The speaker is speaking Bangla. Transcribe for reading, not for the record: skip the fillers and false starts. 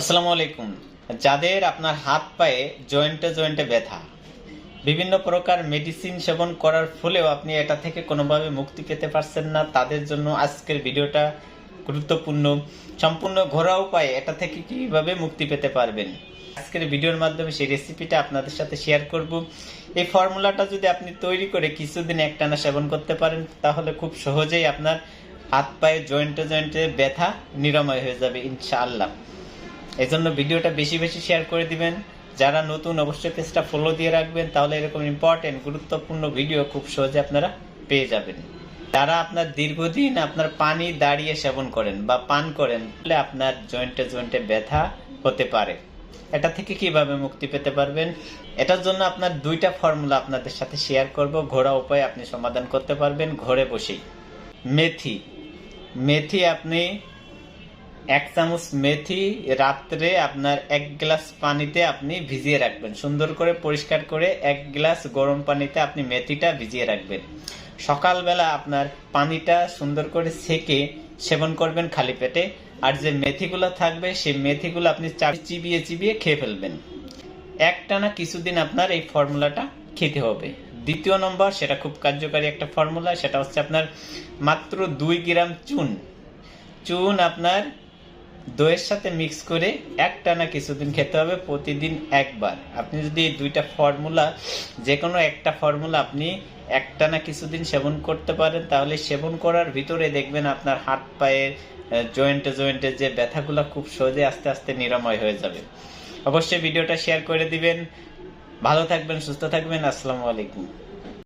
আসসালামু আলাইকুম। যাদের আপনার হাত পায়ে জয়েন্টে জয়েন্টে ব্যথা, বিভিন্ন প্রকার মেডিসিন সেবন করার ফলেও আপনি এটা থেকে কোনোভাবে মুক্তি পেতে পারছেন না, তাদের জন্য আজকের ভিডিওটা গুরুত্বপূর্ণ। সম্পূর্ণ ঘরোয়া উপায়ে এটা থেকে কিভাবে মুক্তি পেতে পারবেন, আজকের ভিডিওর মাধ্যমে সেই রেসিপিটা আপনাদের সাথে শেয়ার করব। এই ফর্মুলাটা যদি আপনি তৈরি করে কিছুদিন একটানা সেবন করতে পারেন, তাহলে খুব সহজেই আপনার হাত পায়ে জয়েন্টে জয়েন্টে ব্যথা নিরাময় হয়ে যাবে ইনশাআল্লাহ। এই জন্য ভিডিওটা বেশি বেশি শেয়ার করে দিবেন। যারা নতুন অবশ্যই পেজটা ফলো দিয়ে রাখবেন, তাহলে এরকম ইম্পর্টেন্ট গুরুত্বপূর্ণ ভিডিও খুব সহজে আপনারা পেয়ে যাবেন। যারা আপনার দীর্ঘদিন আপনার পানি দাঁড়িয়ে সেবন করেন বা পান করেন, তাহলে আপনার জয়েন্টে জয়েন্টে ব্যথা হতে পারে। এটা থেকে কিভাবে মুক্তি পেতে পারবেন, এটার জন্য আপনার দুইটা ফর্মুলা আপনাদের সাথে শেয়ার করব। ঘরোয়া উপায়ে আপনি সমাধান করতে পারবেন ঘরে বসেই। মেথি মেথি আপনি 1 চামচ মেথি রাত্রে আপনার 1 গ্লাস পানিতে আপনি ভিজিয়ে রাখবেন, সুন্দর করে পরিষ্কার করে 1 গ্লাস গরম পানিতে আপনি মেথিটা ভিজিয়ে রাখবেন। সকালবেলা আপনার পানিটা সুন্দর করে ছেঁকে সেবন করবেন খালি পেটে। আর যে মেথিগুলো থাকবে সেই মেথিগুলো আপনি চিবিয়ে চিবিয়ে খেয়ে ফেলবেন। একটানা কিছুদিন আপনার এই ফর্মুলাটা খেতে হবে। দ্বিতীয় নম্বর, সেটা খুব কার্যকারী একটা ফর্মুলা, সেটা হচ্ছে আপনার মাত্র 2 গ্রাম চুন আপনার দইয়ের সাথে মিক্স করে একটানা কিছুদিন খেতে হবে, প্রতিদিন একবার। আপনি যদি এই দুইটা ফর্মুলা, যে কোনো একটা ফর্মুলা আপনি একটানা কিছুদিন সেবন করতে পারেন, তাহলে সেবন করার ভিতরে দেখবেন আপনার হাত পায়ের জয়েন্টে জয়েন্টে যে ব্যথাগুলো খুব সহজে আস্তে আস্তে নিরাময় হয়ে যাবে। অবশ্যই ভিডিওটা শেয়ার করে দিবেন। ভালো থাকবেন, সুস্থ থাকবেন। আসসালামু আলাইকুম।